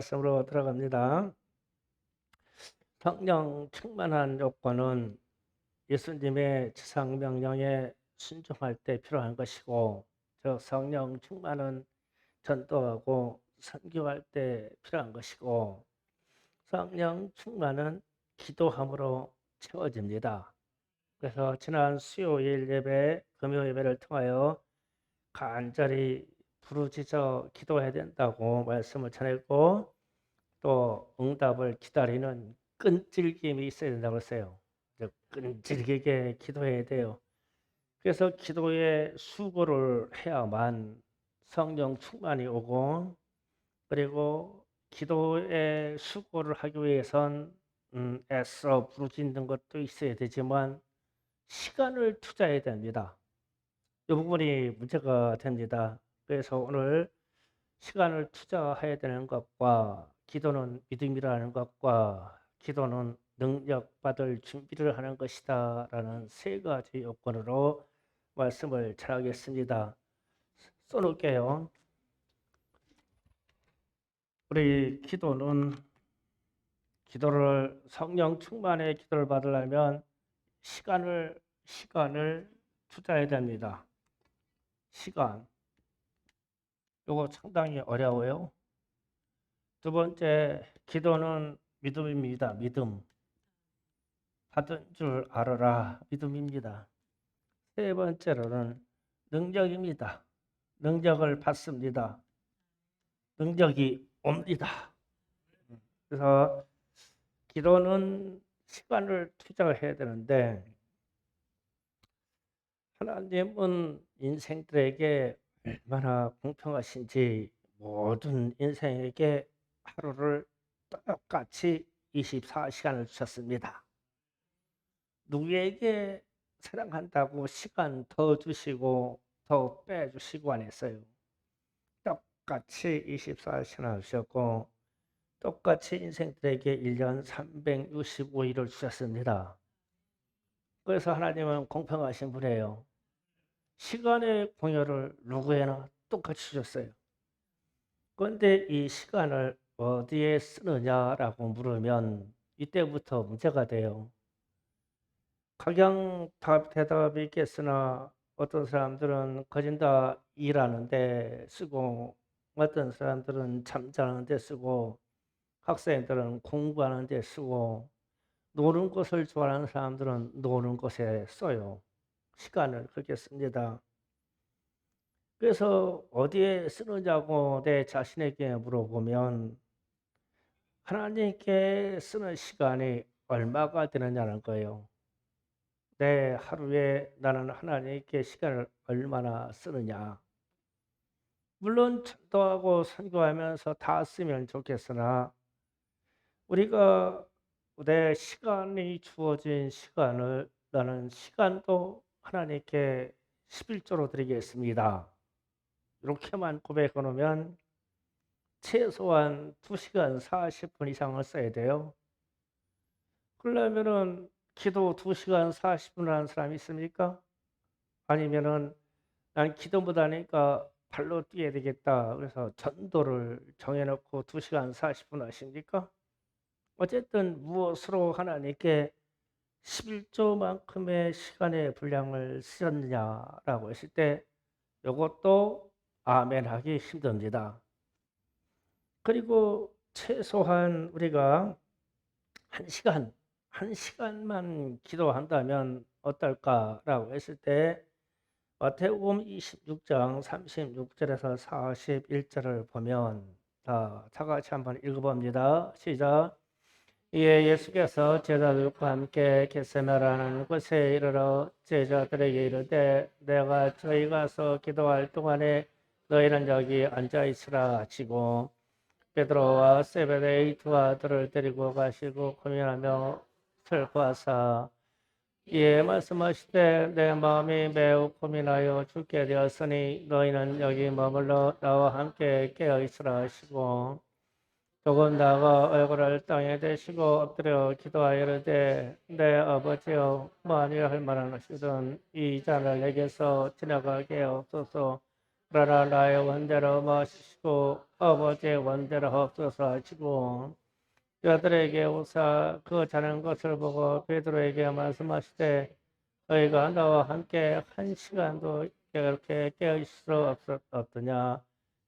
말씀으로 들어갑니다. 성령 충만한 요건은 예수님의 지상명령에 순종할 때 필요한 것이고, 저 성령 충만은 전도하고 선교할 때 필요한 것이고, 성령 충만은 기도함으로 채워집니다. 그래서 지난 수요일 예배, 금요 예배를 통하여 간절히 부르짖어 기도해야 된다고 말씀을 전했고, 또 응답을 기다리는 끈질김이 있어야 된다고 했어요. 끈질기게 기도해야 돼요. 그래서 기도에 수고를 해야만 성령 충만이 오고, 그리고 기도에 수고를 하기 위해선 애써 부르짖는 것도 있어야 되지만 시간을 투자해야 됩니다. 이 부분이 문제가 됩니다. 그래서 오늘 시간을 투자해야 되는 것과 기도는 믿음이라는 것과 기도는 능력받을 준비를 하는 것이다 라는 세 가지 요건으로 말씀을 잘하겠습니다. 써놓을게요. 우리 기도를 성령 충만의 기도를 받으려면 시간을 투자해야 됩니다. 시간. 이거 상당히 어려워요. 두 번째, 기도는 믿음입니다. 믿음. 받은 줄 알아라. 믿음입니다. 세 번째로는 능력입니다. 능력을 받습니다. 능력이 옵니다. 그래서 기도는 시간을 투자해야 되는데, 하나님은 인생들에게 얼마나 공평하신지 모든 인생에게 하루를 똑같이 24시간을 주셨습니다. 누구에게 사랑한다고 시간 더 주시고 더 빼주시고 안 했어요. 똑같이 24시간 주셨고 똑같이 인생들에게 1년 365일을 주셨습니다. 그래서 하나님은 공평하신 분이에요. 시간의 공여를 누구에나 똑같이 주셨어요. 그런데 이 시간을 어디에 쓰느냐라고 물으면 이때부터 문제가 돼요. 각양 대답이 있겠으나 어떤 사람들은 거진다 일하는데 쓰고 어떤 사람들은 잠자는 데 쓰고 학생들은 공부하는 데 쓰고 노는 것을 좋아하는 사람들은 노는 것에 써요. 시간을 그렇게 씁니다. 그래서 어디에 쓰느냐고 내 자신에게 물어보면 하나님께 쓰는 시간이 얼마가 되느냐는 거예요. 내 하루에 나는 하나님께 시간을 얼마나 쓰느냐. 물론 전도하고 선교하면서 다 쓰면 좋겠으나 우리가 내 시간이 주어진 시간을 나는 시간도 하나님께 11조로 드리겠습니다. 이렇게만 고백해 놓으면 최소한 2시간 40분 이상을 써야 돼요. 그러려면은 기도 2시간 40분 하는 사람이 있습니까? 아니면은 난 기도 못하니까 발로 뛰어야 되겠다. 그래서 전도를 정해놓고 2시간 40분 하십니까? 어쨌든 무엇으로 하나님께 11조만큼의 시간의 분량을 쓰셨느냐라고 했을 때 이것도 아멘하기 힘듭니다. 그리고 최소한 우리가 한 시간만 기도한다면 어떨까라고 했을 때 마태복음 26장 36절에서 41절을 보면 다 같이 한번 읽어봅니다. 시작. 이에 예수께서 제자들과 함께 겟세마라는 곳에 이르러 제자들에게 이르되 내가 저희 가서 기도할 동안에 너희는 여기 앉아 있으라 하시고 베드로와 세베데의 두 아들을 데리고 가시고 고민하며 슬퍼하사 이에 말씀하시되 내 마음이 매우 고민하여 죽게 되었으니 너희는 여기 머물러 나와 함께 깨어 있으라 하시고 조금 나아가 얼굴을 땅에 대시고 엎드려 기도하여 이르되 내 아버지여 만일 할 만한 것이든 이 잔을 내게서 지나가게 하옵소서. 그러나 나의 원대로 마시고 아버지의 원대로 없어서 하시고 그들에게 오사 그 자는 것을 보고 베드로에게 말씀하시되 너희가 나와 함께 한 시간도 그렇게 깨어 있을 수 없었느냐.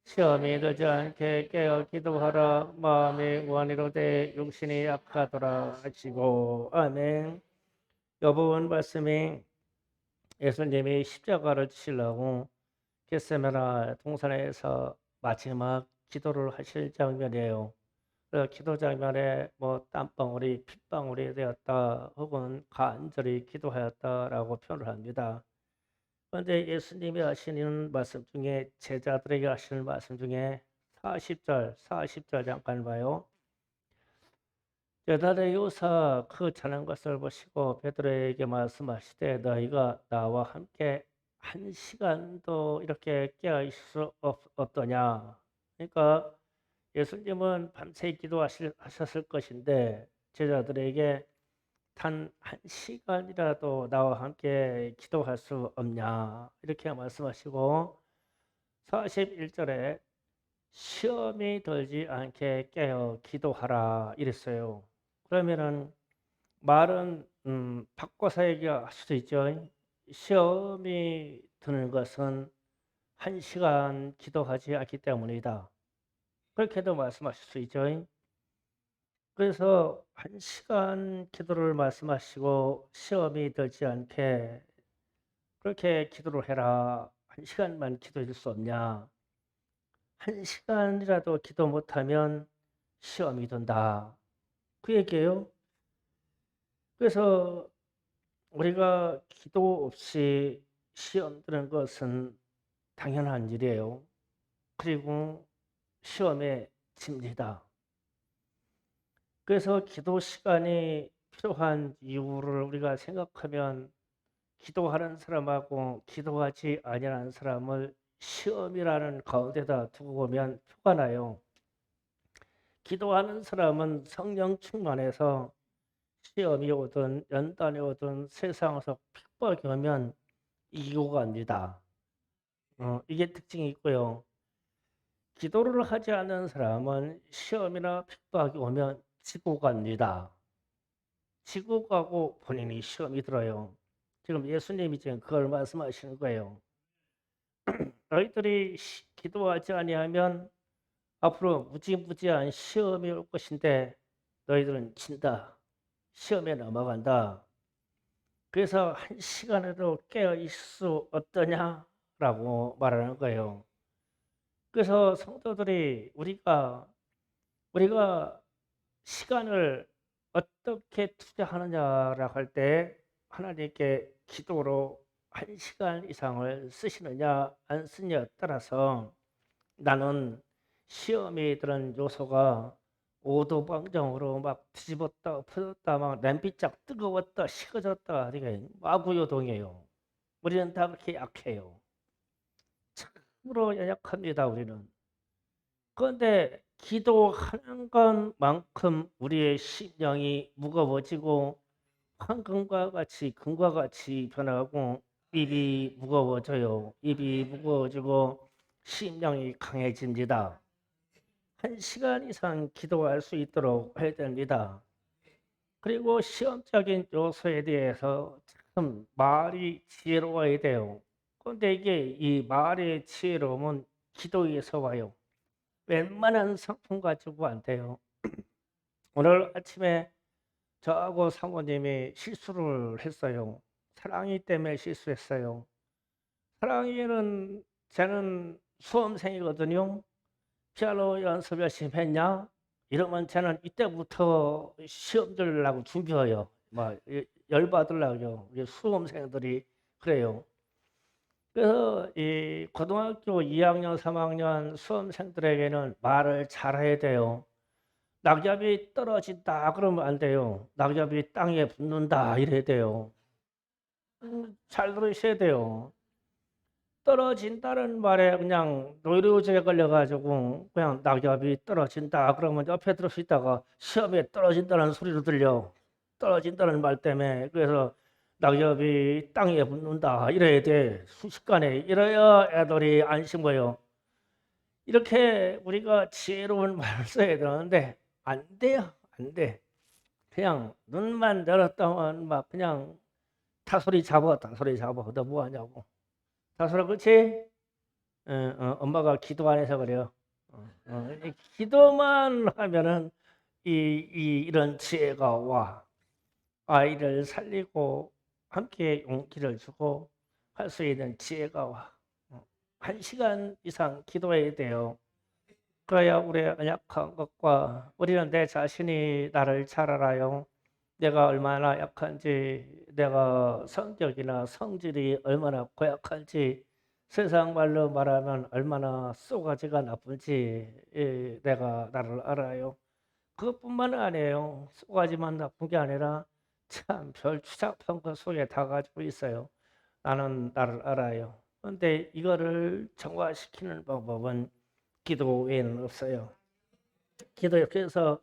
시험이 들지 않게 깨어 기도하라. 마음이 원이로되 육신이 약하더라 하시고. 아멘. 이 부분 말씀이 예수님이 십자가를 지시려고 겟세마네 동산에서 마지막 기도를 하실 장면이에요. 그 기도 장면에 뭐 땀방울이 핏방울이 되었다 혹은 간절히 기도하였다라고 표현을 합니다. 그런데 예수님이 하시는 말씀 중에 제자들에게 하시는 말씀 중에 40절 잠깐 봐요. 제자들의 요사 그 자는 것을 보시고 베드로에게 말씀하시되 너희가 나와 함께 한 시간도 이렇게 깨어 있을 수 없더냐. 그러니까 예수님은 밤새 기도하셨을 것인데 제자들에게 단 한 시간이라도 나와 함께 기도할 수 없냐 이렇게 말씀하시고 41절에 시험이 들지 않게 깨어 기도하라 이랬어요. 그러면은 말은 바꿔서 얘기할 수도 있죠. 시험이 드는 것은 한 시간 기도하지 않기 때문이다. 그렇게도 말씀하실 수 있죠. 그래서 한 시간 기도를 말씀하시고 시험이 들지 않게 그렇게 기도를 해라. 한 시간만 기도해 줄 수 없냐. 한 시간이라도 기도 못하면 시험이 든다. 그 얘기예요. 그래서 우리가 기도 없이 시험 드는 것은 당연한 일이에요. 그리고 시험에 집니다. 그래서 기도 시간이 필요한 이유를 우리가 생각하면 기도하는 사람하고 기도하지 아니하는 사람을 시험이라는 가운데다 두고 보면 표가 나요. 기도하는 사람은 성령 충만해서 시험이 오든 연단이 오든 세상에서 핍박이 오면 이기고 갑니다. 이게 특징이 있고요. 기도를 하지 않는 사람은 시험이나 핍박이 오면 지고 갑니다. 지고 가고 본인이 시험이 들어요. 지금 예수님이 지금 그걸 말씀하시는 거예요. 너희들이 기도하지 아니하면 앞으로 무지무지한 시험이 올 것인데 너희들은 진다. 시험에 넘어간다. 그래서 한 시간에도 깨어 있을 수 없더냐라고 말하는 거예요. 그래서 성도들이 우리가 시간을 어떻게 투자하느냐라고 할 때 하나님께 기도로 한 시간 이상을 쓰시느냐 안 쓰느냐에 따라서 나는 시험이 드는 요소가 오도방정으로 막 뒤집었다 엎어졌다 막 냄비짝 뜨거웠다 식어졌다 이게 마구요동이에요. 우리는 다 그렇게 약해요. 참으로 연약합니다 우리는. 그런데 기도하는 것만큼 우리의 심령이 무거워지고 황금과 같이 금과 같이 변하고 입이 무거워져요. 입이 무거워지고 심령이 강해집니다. 한 시간 이상 기도할 수 있도록 해야 됩니다. 그리고 시험적인 요소에 대해서 참 말이 지혜로워야 돼요. 그런데 이게 이 말의 지혜로움은 기도에서 와요. 웬만한 상품 가지고 안 돼요. 오늘 아침에 저하고 사모님이 실수를 했어요. 사랑이 때문에 실수했어요. 사랑이는 저는 수험생이거든요. 피아노 연습 열심히 했냐? 이러면 저는 이때부터 시험 들으려고 준비해요. 막 열받으려고요. 수험생들이 그래요. 그래서 이 고등학교 2학년, 3학년 수험생들에게는 말을 잘해야 돼요. 낙엽이 떨어진다 그러면 안 돼요. 낙엽이 땅에 붙는다 이래야 돼요. 잘 들으셔야 돼요. 떨어진다는 말에 그냥 노이로제에 걸려가지고 그냥 낙엽이 떨어진다 그러면 옆에 들을 수 있다가 시험에 떨어진다는 소리로 들려. 떨어진다는 말 때문에. 그래서 낙엽이 땅에 붙는다 이래야 돼. 순식간에 이래야 애들이 안 심어요. 이렇게 우리가 지혜로운 말을 써야 되는데 안 돼요. 안 돼. 그냥 눈만 열었다면 막 그냥 타소리 잡아 타소리 잡아. 너 뭐하냐고. 타소리 그렇지? 엄마가 기도 안 해서 그래요. 이 기도만 하면은 이런 지혜가 와. 아이를 살리고 함께 용기를 주고 할 수 있는 지혜가 와. 1시간 이상 기도해야 돼요. 그래야 우리의 연약한 것과 우리는 내 자신이 나를 잘 알아요. 내가 얼마나 약한지, 내가 성격이나 성질이 얼마나 고약한지, 세상 말로 말하면 얼마나 쏘가지가 나쁜지 내가 나를 알아요. 그것뿐만 아니에요. 쏘가지만 나쁜 게 아니라 참 별 추잡한 것 속에 다 가지고 있어요. 나는 나를 알아요. 그런데 이거를 정화시키는 방법은 기도 외에는 없어요. 기도에 그래서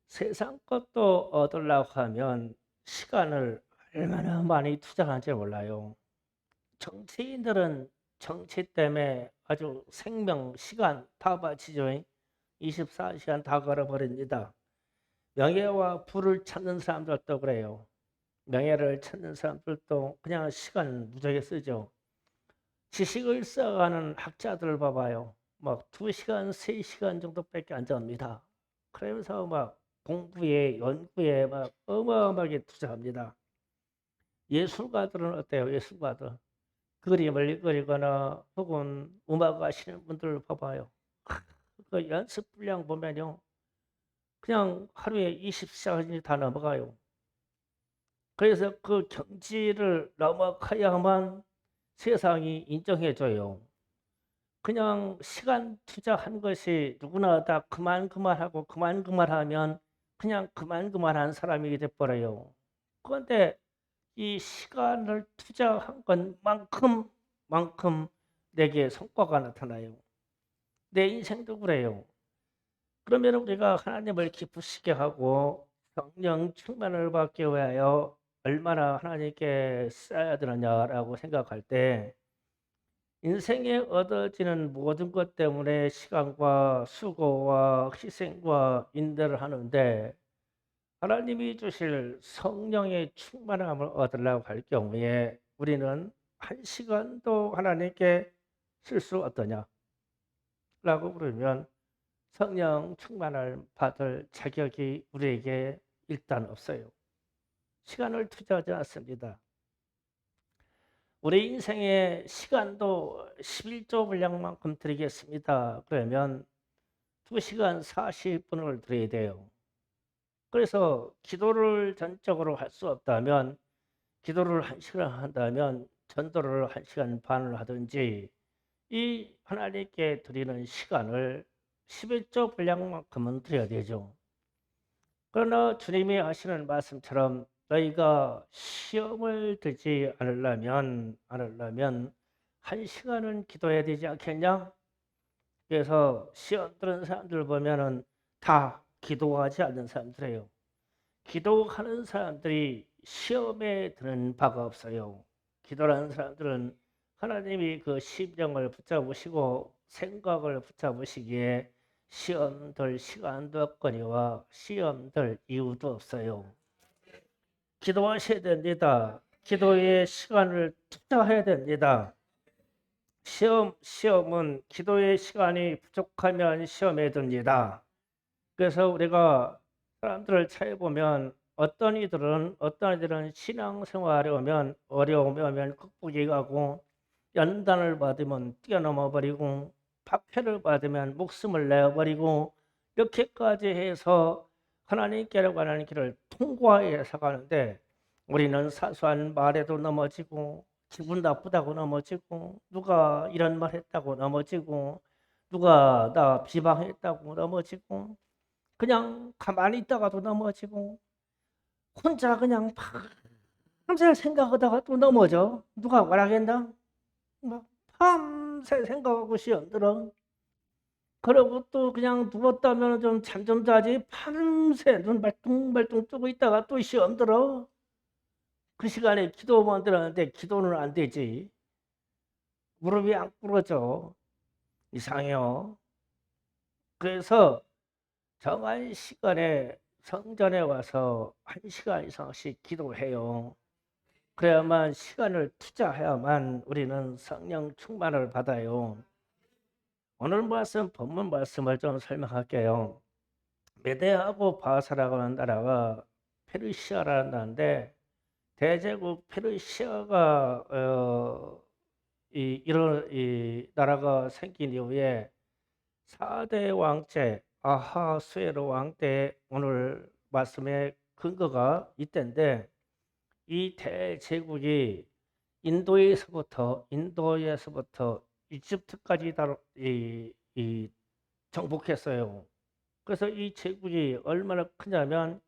세상 것도 얻으려고 하면 시간을 얼마나 많이 투자하는지 몰라요. 정치인들은 정치 때문에 아주 생명, 시간 다 바치죠. 24시간 다 걸어버립니다. 명예와 부를 찾는 사람들도 그래요. 명예를 찾는 사람들도 그냥 시간 무지하게 쓰죠. 지식을 쌓아가는 학자들 봐봐요. 막 2시간, 3시간 정도밖에 안 잡니다. 그러면서 막 공부에, 연구에 막 어마어마하게 투자합니다. 예술가들은 어때요? 예술가들. 그림을 그리거나 혹은 음악 하시는 분들 봐봐요. 그 연습 분량 보면요. 그냥 하루에 20시간이 다 넘어가요. 그래서 그 경지를 넘어가야만 세상이 인정해줘요. 그냥 시간 투자한 것이 누구나 다 그만하고 그만하면 그냥 그만한 사람이 돼버려요. 그런데 이 시간을 투자한 것만큼 내게 성과가 나타나요. 내 인생도 그래요. 그러면 우리가 하나님을 기쁘시게 하고 성령 충만을 받기 위하여 얼마나 하나님께 쌓아야 되느냐라고 생각할 때 인생에 얻어지는 모든 것 때문에 시간과 수고와 희생과 인내를 하는데 하나님이 주실 성령의 충만함을 얻으려고 할 경우에 우리는 1시간도 하나님께 쓸 수 없더냐 라고 물으면 성령 충만을 받을 자격이 우리에게 일단 없어요. 시간을 투자하지 않습니다. 우리 인생의 시간도 11조 분량만큼 드리겠습니다. 그러면 2시간 40분을 드려야 돼요. 그래서 기도를 전적으로 할 수 없다면 기도를 1시간 한다면 전도를 1시간 반을 하든지 이 하나님께 드리는 시간을 11조 분량만큼은 드려야 되죠. 그러나 주님이 하시는 말씀처럼 너희가 시험을 들지 않으려면 1시간은 기도해야 되지 않겠냐? 그래서 시험 드는 사람들 보면은 다 기도하지 않는 사람들이에요. 기도하는 사람들이 시험에 드는 바가 없어요. 기도하는 사람들은 하나님이 그 심령을 붙잡으시고 생각을 붙잡으시기에 시험 들 시간도 없거니와 시험 들 이유도 없어요. 기도하셔야 됩니다. 기도에 시간을 투자해야 됩니다. 시험은 기도의 시간이 부족하면 시험에 듭니다. 그래서 우리가 사람들을 찾아보면 어떤 이들은 신앙생활에 오면 어려움이 오면 극복이 가고 연단을 받으면 뛰어넘어 버리고 박해를 받으면 목숨을 내버리고 이렇게까지 해서 하나님께로 가는 길을 통과해서 가는데 우리는 사소한 말에도 넘어지고 기분 나쁘다고 넘어지고 누가 이런 말 했다고 넘어지고 누가 나 비방했다고 넘어지고 그냥 가만히 있다가도 넘어지고 혼자 그냥 밤새 생각하다가 또 넘어져. 누가 뭐라겠나? 막 밤새 생각하고 시험 들어. 그러고 또 그냥 누웠다면 좀 잠 좀 자지. 밤새 눈 발뚱발뚱 뜨고 있다가 또 시험 들어. 그 시간에 기도만 들었는데 기도는 안 되지. 무릎이 안 꿇어져. 이상해요. 그래서 정한 시간에 성전에 와서 1시간 이상씩 기도해요. 그래야만 시간을 투자해야만 우리는 성령 충만을 받아요. 오늘 말씀 본문 말씀을 좀 설명할게요. 메대하고 바사라고 하는 나라가 페르시아라는 나라인데 대제국 페르시아가 이 나라가 생긴 이후에 4대 왕제 아하수에로 왕 때 오늘 말씀의 근거가 이때인데 이 대제국이 인도에서부터 이집트까지 이 정복했어요. 그래서 이 제국이 얼마나 크냐면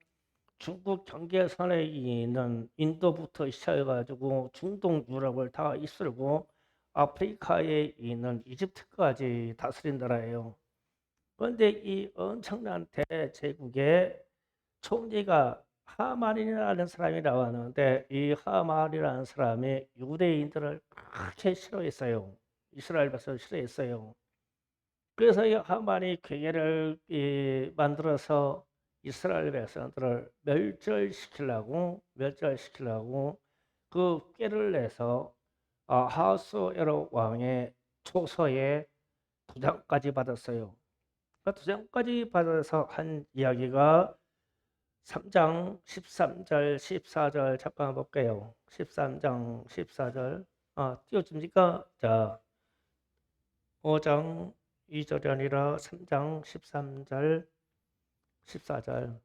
중국 경계선에 있는 인도부터 시작해가지고 중동 유럽을 다 이끌고 아프리카에 있는 이집트까지 다스린 나라예요. 그런데 이 엄청난 대제국의 총리가 하만이라는 사람이 나왔는데 이 하만이라는 사람이 유대인들을 그렇게 싫어했어요. 이스라엘 백성을 싫어했어요. 그래서 이 하만이 괴계를 만들어서 이스라엘 백성들을 멸절시키려고 그 꾀를 내서 하수에로 왕의 초서에 도장까지 받았어요. 그 도장까지 받아서 한 이야기가 3장 13절 14절 잠깐 볼게요. 13장 14절 띄워줍니까? 자, 5장 2절이 아니라 3장 13절 14절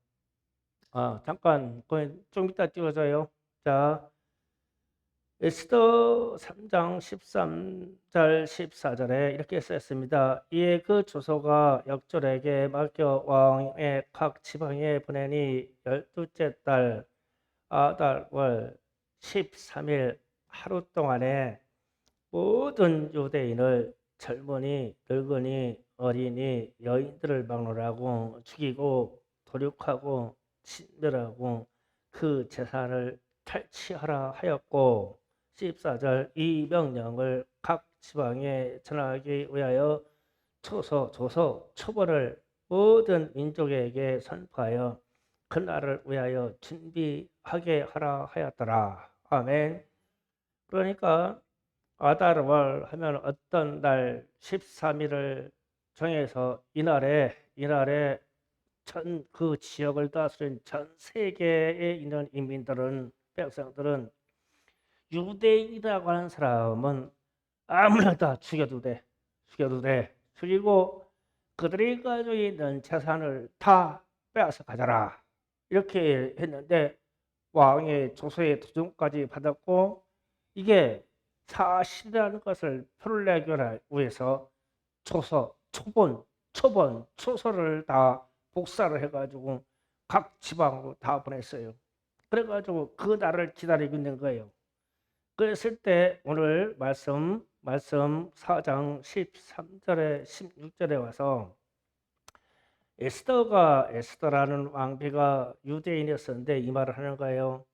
잠깐 좀 이따 띄워줘요. 자, 에스더 3장 13절 14절에 이렇게 써있습니다. 이에 그 조서가 역졸에게 맡겨 왕의 각 지방에 보내니 12째 달 아달월 13일 하루 동안에 모든 유대인을 젊은이, 늙은이, 어린이, 여인들을 막론하고 죽이고 도륙하고 진멸하고 그 재산을 탈취하라 하였고 14절 이 명령을 각 지방에 전하기 위하여 조서, 초벌을 모든 민족에게 선포하여 그날을 위하여 준비하게 하라 하였더라. 아멘. 그러니까 아달월 하면 어떤 날 13일을 정해서 이날에 전 그 지역을 다스린 전 세계에 있는 인민들은 백성들은 유대인이라고 하는 사람은 아무나 다 죽여도 돼. 죽이고 그들이 가지고 있는 재산을 다 빼앗아 가져라. 이렇게 했는데 왕의 조서의 도중까지 받았고 이게 사실이라는 것을 표를 내기 위해서 초서를 다 복사를 해가지고 각 지방으로 다 보냈어요. 그래가지고 그 날을 기다리고 있는 거예요. 그랬을 때 오늘 말씀 4장 13절에 16절에 와서 에스더라는 왕비가 유대인이었었는데 이 말을 하는 거예요.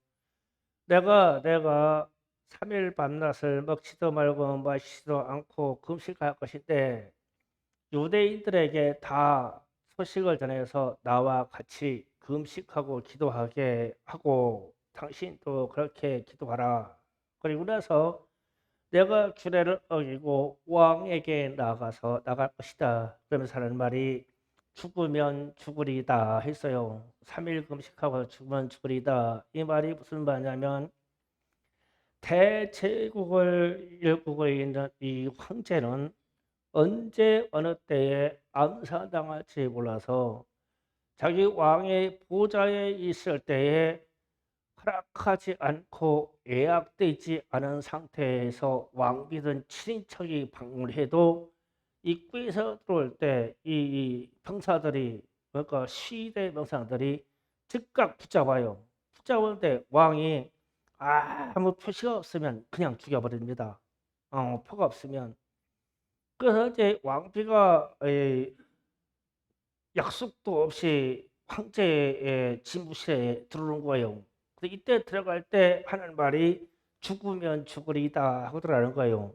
내가 3일 밤낮을 먹지도 말고 마시지도 않고 금식할 것인데 유대인들에게 다 소식을 전해서 나와 같이 금식하고 기도하게 하고 당신도 그렇게 기도하라. 그리고 나서 내가 규례를 어기고 왕에게 나갈 것이다. 그러면서 하는 말이 죽으면 죽으리다 했어요. 3일 금식하고 죽으면 죽으리다. 이 말이 무슨 말이냐면 대제국을 일구고 있는 이 황제는 언제 어느 때에 암살당할지 몰라서 자기 왕의 보좌에 있을 때에 허락하지 않고 예약되지 않은 상태에서 왕비든 친인척이 방문해도 입구에서 들어올 때 이 병사들이 그러니까 시대 병사들이 즉각 붙잡아요. 붙잡을 때 왕이 아무 표시가 없으면 그냥 죽여버립니다. 표가 없으면. 그래서 이제 왕비가 약속도 없이 황제의 집무실에 들어오는 거예요. 근데 이때 들어갈 때 하는 말이 죽으면 죽으리다 하더라는 거예요.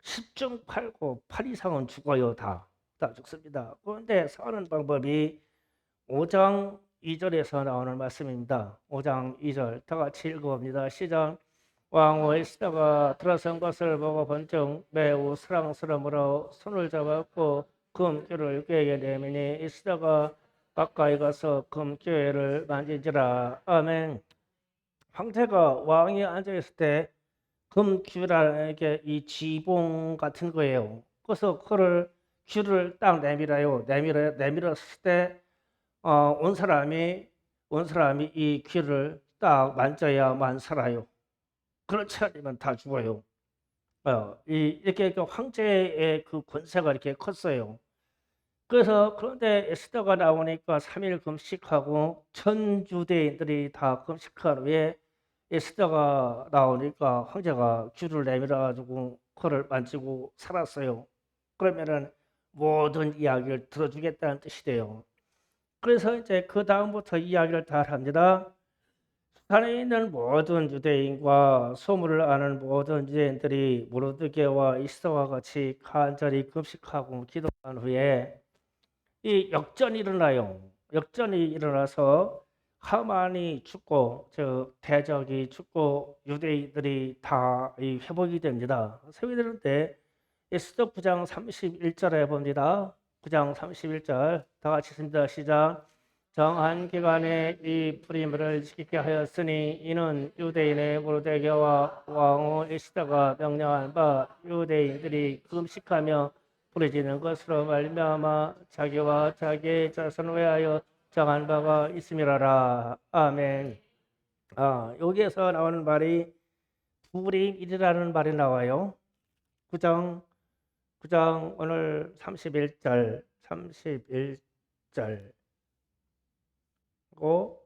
10중 8구 8 이상은 죽어요. 다 죽습니다. 그런데 사는 방법이 5장 2절에서 나오는 말씀입니다. 5장 2절 다 같이 읽어봅니다. 시작. 왕 에스더가 들어선 것을 보고 번쩍 매우 사랑스러움으로 손을 잡았고 금귀를 꾀에 내미니 에스더가 가까이 가서 금궤를 만지지라. 아멘. 황제가 왕이 앉아있을 때 금귀라는 게 이 지봉 같은 거예요. 그래서 그를 귀를 딱 내밀었을 때 온 사람이 이 귀를 딱 만져야만 살아요. 그렇지 않으면 다 죽어요. 이렇게 그 황제의 그 권세가 이렇게 컸어요. 그래서 그런데 에스더가 나오니까 3일 금식하고 전 유대인들이 다 금식한 후에 에스더가 나오니까 황제가 귀를 내밀어 가지고 그를 만지고 살았어요. 그러면은 모든 이야기를 들어주겠다는 뜻이 돼요. 그래서 이제 그 다음부터 이야기를 다 합니다. 산에 있는 모든 유대인과 소문을 아는 모든 유대인들이 모르드게와 이스더와 같이 간절히 금식하고 기도한 후에 이 역전이 일어나요. 역전이 일어나서 하만이 죽고 저 대적이 죽고 유대인들이 다 회복이 됩니다. 회복이 되는데 에스더 9장 31절에 봅니다. 9장 31절 다 같이 읽습니다. 시작. 정한 기간에 이 프리무를 지키게 하였으니 이는 유대인의 모르드게와 왕후 에스더가 명령한 바 유대인들이 금식하며 부르짖는 것으로 말미암아 자기와 자기의 자손을 위하여 정한 바가 있음이라라. 아멘. 여기에서 나오는 말이 불임일이라는 말이 나와요. 9장 오늘 31절 고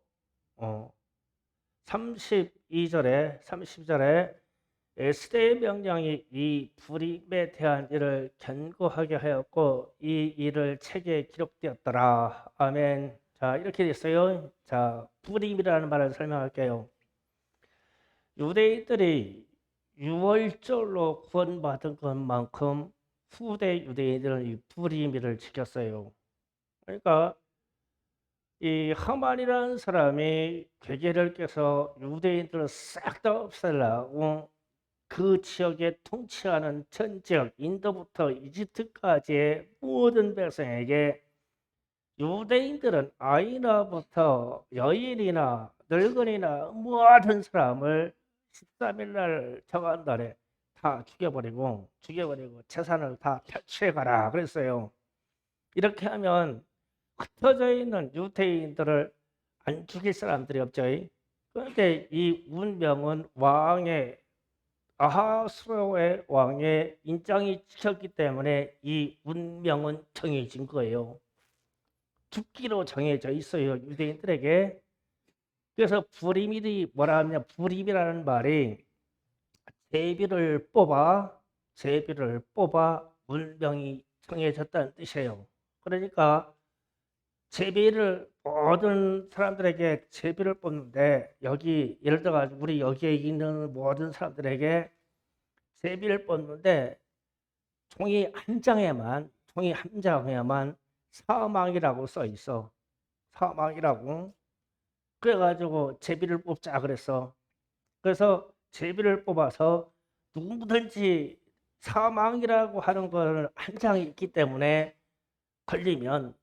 32절에 에스더의 명령이 이 불임에 대한 일을 견고하게 하였고 이 일을 책에 기록되었더라. 아멘. 자, 이렇게 됐어요. 자, 불임이라는 말을 설명할게요. 유대인들이 유월절로 구원받은 것만큼 후대 유대인들은 이 불임을 지켰어요. 그러니까 이 하만이라는 사람이 괴계를 깨서 유대인들을 싹 다 없애려고 그 지역에 통치하는 전 지역 인도부터 이집트까지의 모든 백성에게 유대인들은 아이나부터 여인이나 늙은이나 모든 사람을 13일 날 정한 날에 다 죽여버리고 재산을 다 탈취해가라 그랬어요. 이렇게 하면 흩어져 있는 유대인들을 안 죽일 사람들이 없죠. 그런데 이 운명은 아하스로의 왕의 인장이 찍혔기 때문에 이 운명은 정해진 거예요. 죽기로 정해져 있어요, 유대인들에게. 그래서 불임이 뭐라 하냐, 불임이라는 말이 제비를 뽑아 운명이 정해졌다는 뜻이에요. 그러니까 제비를 모든 사람들에게 제비를 뽑는데 여기 예를 들어 우리 여기에 있는 모든 사람들에게 제비를 뽑는데 종이 한 장에만 사망이라고 써 있어. 사망이라고. 그래가지고 제비를 뽑자 그랬어. 그래서 제비를 뽑아서 누구든지 사망이라고 하는 걸 한 장이 있기 때문에 걸리면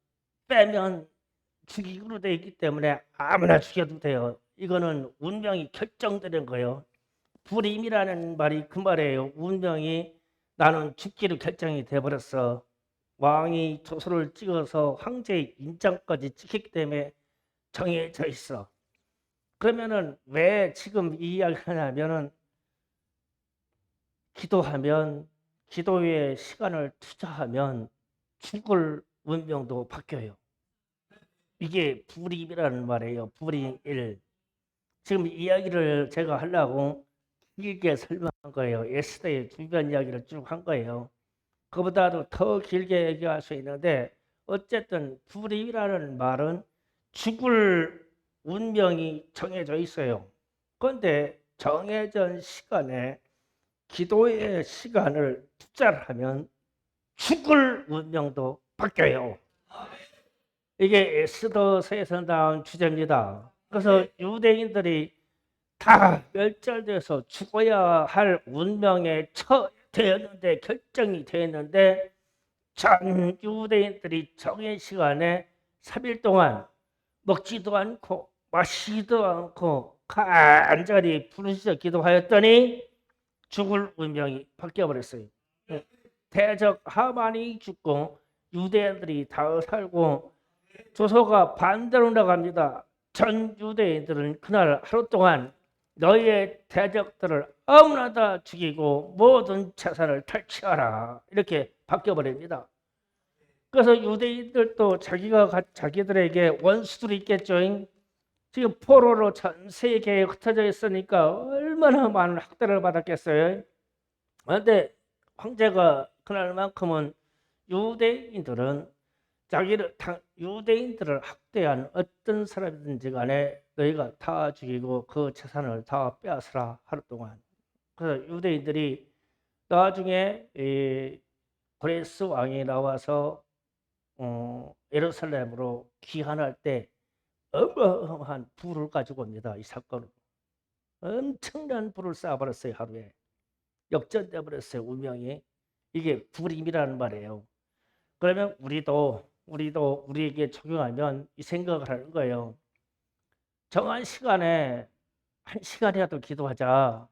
빼면 죽이기로 되어 있기 때문에 아무나 죽여도 돼요. 이거는 운명이 결정되는 거예요. 불임이라는 말이 그 말이에요. 운명이 나는 죽기로 결정이 돼버렸어. 왕이 조서를 찍어서 황제의 인장까지 찍혔기 때문에 정해져 있어. 그러면은 왜 지금 이 이야기를 하냐면은 기도에 시간을 투자하면 죽을 운명도 바뀌어요. 이게 불임이라는 말이에요. 불임일. 지금 이야기를 제가 하려고 길게 설명한 거예요. 에스더의 주변 이야기를 쭉 한 거예요. 그보다도 더 길게 얘기할 수 있는데 어쨌든 불임이라는 말은 죽을 운명이 정해져 있어요. 그런데 정해진 시간에 기도의 시간을 투자를 하면 죽을 운명도 바뀌어요. 이게 에스더서에서 나온 주제입니다. 그래서 유대인들이 다 멸절돼서 죽어야 할 운명에 처되었는데, 결정이 되었는데, 전 유대인들이 정의 시간에 3일 동안 먹지도 않고 마시지도 않고 간절히 부르짖어 기도하였더니 죽을 운명이 바뀌어버렸어요. 대적 하만이 죽고 유대인들이 다 살고 조서가 반대로 나갑니다. 전 유대인들은 그날 하루 동안 너희의 대적들을 아무나 다 죽이고 모든 재산을 탈취하라, 이렇게 바뀌어버립니다. 그래서 유대인들도 자기들에게 원수들이 있겠죠. 지금 포로로 전 세계에 흩어져 있으니까 얼마나 많은 학대를 받았겠어요. 그런데 황제가 그날만큼은 유대인들을 학대한 어떤 사람이든지 간에 너희가 다 죽이고 그 재산을 다 빼앗으라, 하루 동안. 그래서 유대인들이 나중에 고레스 왕이 나와서 예루살렘으로 귀환할 때 어마어마한 부를 가지고 옵니다. 이 사건으로 엄청난 부를 쌓아버렸어요. 하루에 역전돼 버렸어요, 운명이. 이게 불임이라는 말이에요. 그러면 우리도 우리에게 적용하면 이 생각을 하는 거예요. 정한 시간에 1시간이라도 기도하자.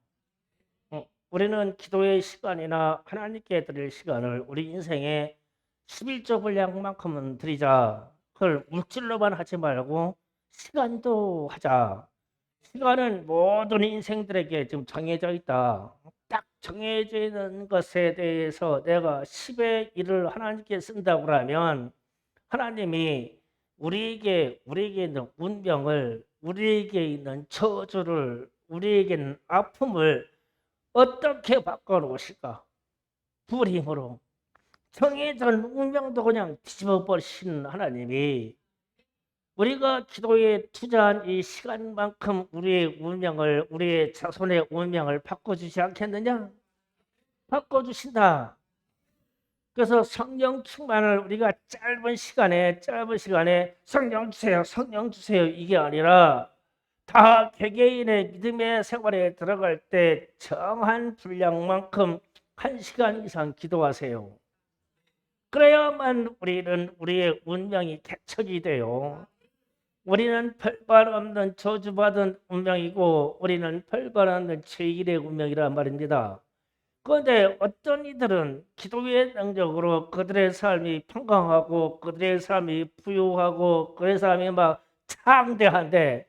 우리는 기도의 시간이나 하나님께 드릴 시간을 우리 인생에 11조 분량만큼은 드리자. 그걸 물질로만 하지 말고 시간도 하자. 시간은 모든 인생들에게 지금 정해져 있다. 딱 정해져 있는 것에 대해서 내가 10의 1을 하나님께 쓴다고 하면 하나님이 우리에게 있는 운명을, 우리에게 있는 저주를, 우리에게 있는 아픔을 어떻게 바꿔놓으실까? 불힘으로. 정해진 운명도 그냥 뒤집어 버리신 하나님이 우리가 기도에 투자한 이 시간만큼 우리의 운명을, 우리의 자손의 운명을 바꿔주지 않겠느냐? 바꿔주신다. 그래서 성령 충만을 우리가 짧은 시간에 성령 주세요, 성령 주세요, 이게 아니라 다 개개인의 믿음의 생활에 들어갈 때 정한 분량만큼 1시간 이상 기도하세요. 그래야만 우리는 우리의 운명이 개척이 돼요. 우리는 별반 없는 저주받은 운명이고 우리는 별반 없는 제1의 운명이란 말입니다. 그런데 어떤 이들은 기도의 능력으로 그들의 삶이 평강하고 그들의 삶이 부유하고 그들의 삶이 막 창대한데,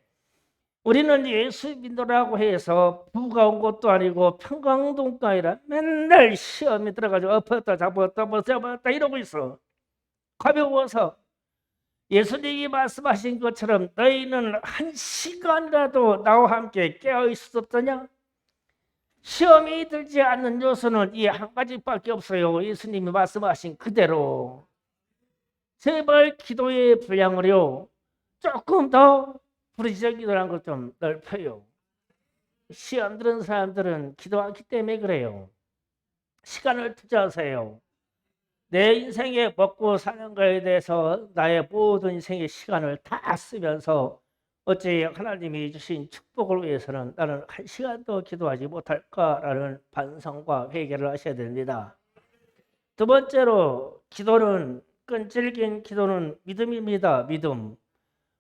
우리는 예수 믿노라고 해서 부가 온 것도 아니고 평강동도 아니라 맨날 시험에 들어가지고 엎었다 잡았다 이러고 있어. 가벼워서. 예수님이 말씀하신 것처럼 너희는 1시간이라도 나와 함께 깨어있을 수 없더냐? 시험이 들지 않는 요소는 이 한 가지밖에 없어요. 예수님이 말씀하신 그대로. 제발 기도의 분량을요, 조금 더 부르짖어 기도라는 걸 좀 넓혀요. 시험 들은 사람들은 기도하기 때문에 그래요. 시간을 투자하세요. 내 인생에 먹고 사는 것에 대해서 나의 모든 인생의 시간을 다 쓰면서 어찌 하나님이 주신 축복을 위해서는 나는 1시간도 기도하지 못할까라는 반성과 회개를 하셔야 됩니다. 두 번째로, 끈질긴 기도는 믿음입니다. 믿음.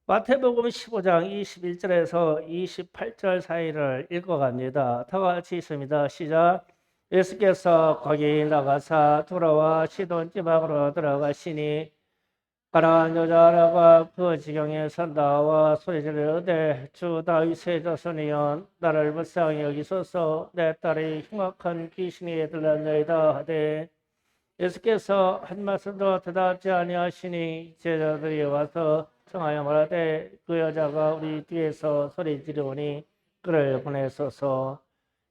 마태복음 15장 21절에서 28절 사이를 읽어갑니다. 다 같이 있습니다. 시작. 예수께서 거기 나가사 돌아와 시돈 지방으로 들어가시니 가난한 여자가 그 지경에 선다와 소리지르되 주 다윗의 자손이여 나를 불쌍히 여기소서, 내 딸이 흉악한 귀신이 들렸나이다 하되 예수께서 한 말씀도 대답지 아니하시니 제자들이 와서 청하여 말하되 그 여자가 우리 뒤에서 소리 지르오니 그를 보내소서.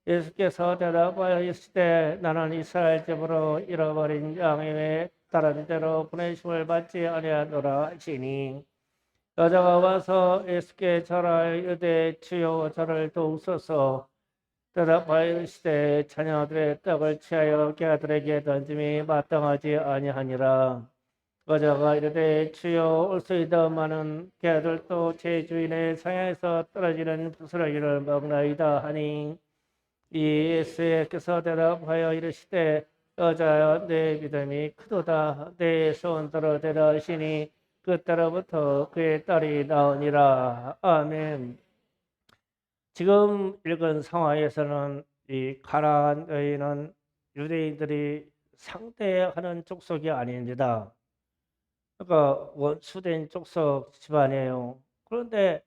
예수께서 대답하여 이르시되 나는 이스라엘 집으로 잃어버린 양에게 다른 데로 보내심을 받지 아니하노라 하시니 여자가 와서 예수께 절하여 이르되 주여 저를 도우소서. 대답하여 이르시되 자녀들의 떡을 취하여 개들에게 던짐이 마땅하지 아니하니라. 여자가 이르되 주여 올소이다마는 개들도 제 주인의 상에서 떨어지는 부스러기를 먹나이다 하니, 이 예수께서 대답하여 이르시되 여자여 내 믿음이 크도다. 내 소원대로 되라 하시니 그때로부터 그의 딸이 나으니라. 아멘. 지금 읽은 상황에서는 이 가나안 여인은 유대인들이 상대하는 족속이 아닙니다. 그러니까 원수된 족속 집안이에요. 그런데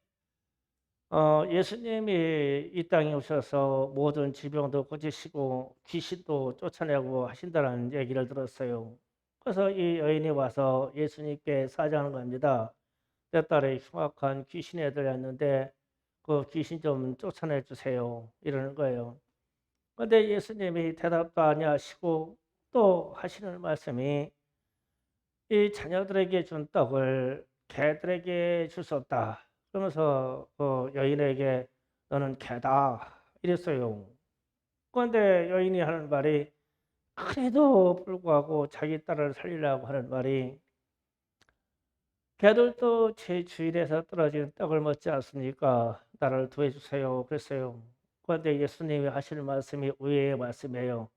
예수님이 이 땅에 오셔서 모든 질병도 고치시고 귀신도 쫓아내고 하신다는 얘기를 들었어요. 그래서 이 여인이 와서 예수님께 사정하는 겁니다. 내 딸의 흉악한 귀신에 들렸는데 그 귀신 좀 쫓아내 주세요. 이러는 거예요. 그런데 예수님이 대답도 아니하시고 또 하시는 말씀이, 이 자녀들에게 준 떡을 개들에게 줄 수 없다. 그러면서 그 여인에게 너는 개다 이랬어요. 그런데 여인이 하는 말이, 그래도 불구하고 자기 딸을 살리려고 하는 말이, 개들도 제 주일에서 떨어진 떡을 먹지 않습니까? 나를 구해주세요. 그랬어요. 그런데 예수님이 하시는 말씀이 의외의 말씀이에요.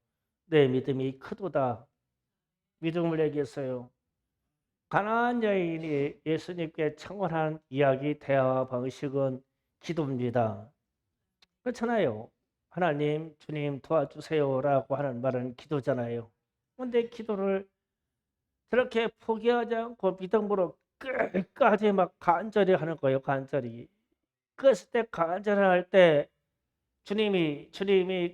내 믿음이 크도다. 믿음을 얘기했어요. 가나안 여인이 예수님께 청혼한 이야기, 대화 방식은 기도입니다. 그렇잖아요. 하나님, 주님 도와주세요라고 하는 말은 기도잖아요. 그런데 기도를 저렇게 포기하지 않고 믿음으로 끝까지 막 간절히 하는 거예요. 간절히. 그랬을 때 간절할 때 주님이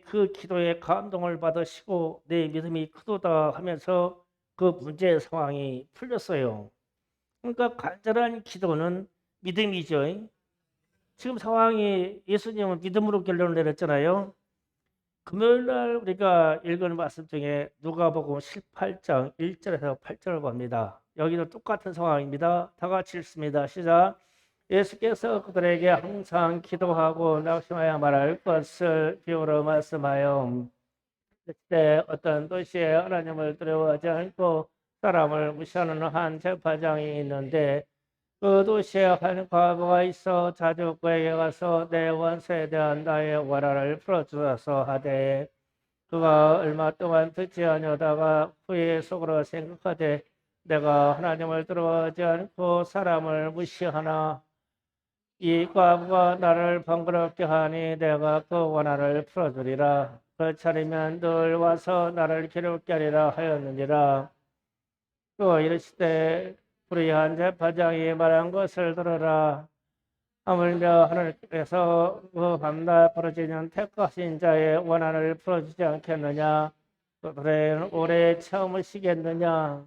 그 기도에 감동을 받으시고 내 믿음이 크도다 하면서 그 문제 상황이 풀렸어요. 그러니까 간절한 기도는 믿음이죠. 지금 상황이, 예수님은 믿음으로 결론을 내렸잖아요. 금요일 날 우리가 읽은 말씀 중에 누가복음 18장 1절에서 8절을 봅니다. 여기도 똑같은 상황입니다. 다 같이 읽습니다. 시작. 예수께서 그들에게 항상 기도하고 낙심하여 말할 것을 비유로 말씀하여, 그때 어떤 도시에 하나님을 두려워하지 않고 사람을 무시하는 한 제사장이 있는데, 그 도시에 한 과부가 있어 자주 그에게 가서 내 원수에 대한 나의 원한을 풀어주어서 하되, 그가 얼마 동안 듣지 아니하다가 후에 속으로 생각하되 내가 하나님을 두려워하지 않고 사람을 무시하나 이 과부가 나를 번거롭게 하니 내가 그 원한을 풀어주리라. 그렇자면 늘 와서 나를 괴롭게 하리라 하였느니라. 또 이르시되 불의한 재판장이 말한 것을 들으라. 하물며 하늘께서 그 밤낮 벌어지는 택하신 자의 원한을 풀어주지 않겠느냐? 그들은 오래 참으시겠느냐?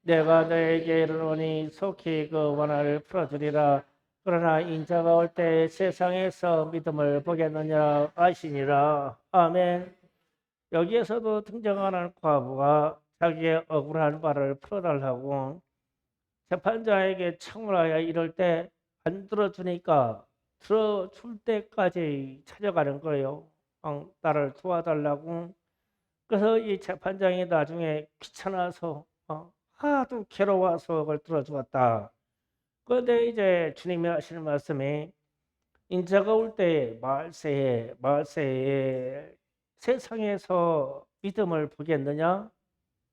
내가 너에게 이르노니 속히 그 원한을 풀어주리라. 그러나 인자가 올 때 세상에서 믿음을 보겠느냐 아시니라. 아멘. 여기에서도 등장하는 과부가 자기의 억울한 바를 풀어달라고 재판장에게 청구하여 이럴 때 안 들어주니까 들어줄 때까지 찾아가는 거예요. 나를 도와달라고. 그래서 이 재판장이 나중에 귀찮아서 하도 괴로워서 그걸 들어주었다. 그런데 이제 주님이 하시는 말씀이, 인자가 올 때 말세에 세상에서 믿음을 보겠느냐?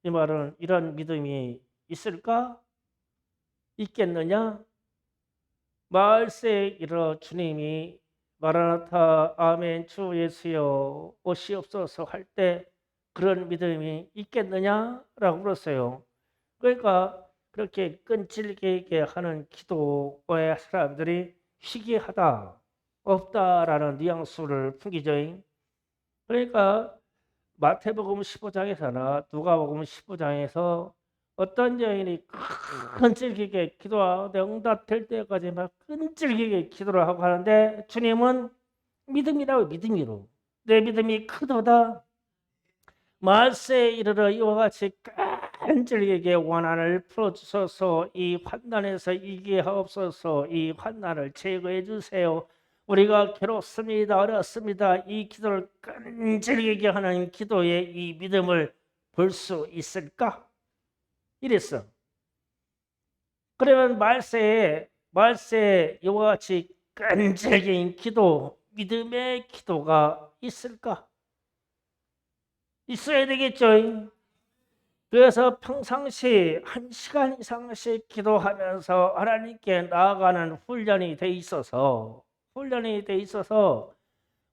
이 말은 이런 믿음이 있을까? 있겠느냐? 말세에 이르러 주님이 마라나타 아멘 주 예수여 오시옵소서 할 때 그런 믿음이 있겠느냐라고 물었어요. 그러니까 그렇게 끈질기게 하는 기도의 사람들이 희귀하다, 없다라는 뉘앙스를 풍기죠. 그러니까 마태복음 15장에서나 누가복음 15장에서 어떤 여인이 끈질기게 기도하되 응답될 때까지 막 끈질기게 기도를 하고 하는데, 주님은 믿음이라고, 믿음이로 내 믿음이 크도다. 말세에 이르러 이와 같이 간절하게 원한을 풀어주소서. 이 환난에서 이기게 하옵소서. 이 환난을 제거해 주세요. 우리가 괴롭습니다. 어렵습니다. 이 기도를 간절하게 하는 기도의 이 믿음을 볼 수 있을까? 이랬어. 그러면 말세에 이와 같이 간절하게 기도, 믿음의 기도가 있을까? 있어야 되겠죠. 그래서 평상시 1시간 이상씩 기도하면서 하나님께 나아가는 훈련이 돼 있어서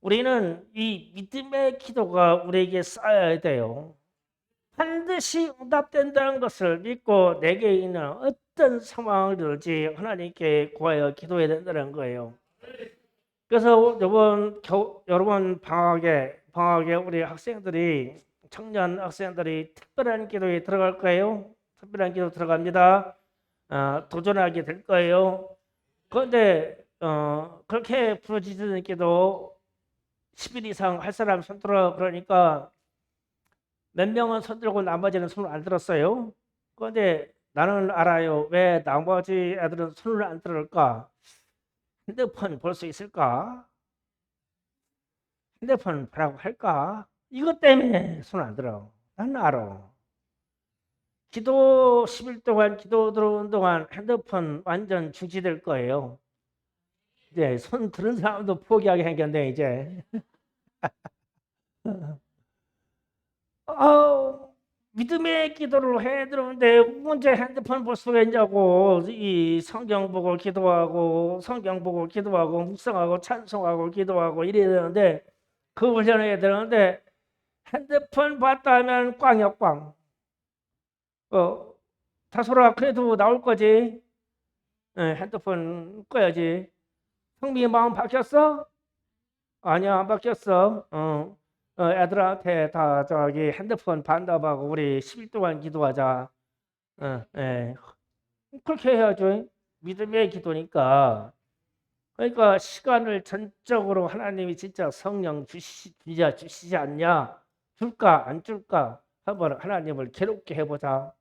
우리는 이 믿음의 기도가 우리에게 쌓여야 돼요. 반드시 응답된다는 것을 믿고 내게 있는 어떤 상황이든지 하나님께 구하여 기도해야 된다는 거예요. 그래서 여러분 방학에 우리 학생들이 청년 학생들이 특별한 기도에 들어갈 거예요. 특별한 기도 들어갑니다. 도전하게 될 거예요. 그런데 그렇게 부르짖는 기도 10일 이상 할 사람 손 들어. 그러니까 몇 명은 손 들고 나머지는 손을 안 들었어요. 그런데 나는 알아요. 왜 나머지 애들은 손을 안 들을까? 핸드폰 볼 수 있을까? 핸드폰 보라고 할까? 이것 때문에 손 안 들어. 나는 알아. 기도 10일 동안 기도 들어온 동안 핸드폰 완전 중지될 거예요. 이제 손 들은 사람도 포기하게 생겼네 이제. 믿음의 기도를 해야 되는데 언제 핸드폰 볼 수가 있냐고. 이 성경 보고 기도하고 묵상하고 찬송하고 기도하고 이래야 되는데 그 훈련해야 되는데 핸드폰 봤다 하면 꽝이야 꽝. 다솔아 그래도 나올 거지. 핸드폰 꺼야지. 성민이 마음 바뀌었어? 아니야 안 바뀌었어. 애들한테 다 저기 핸드폰 반납하고 우리 10일 동안 기도하자. 예. 그렇게 해야죠. 믿음의 기도니까. 그러니까 시간을 전적으로 하나님이 진짜 성령 주시지 않냐? 줄까 안 줄까? 한번 하나님을 괴롭게 해보자.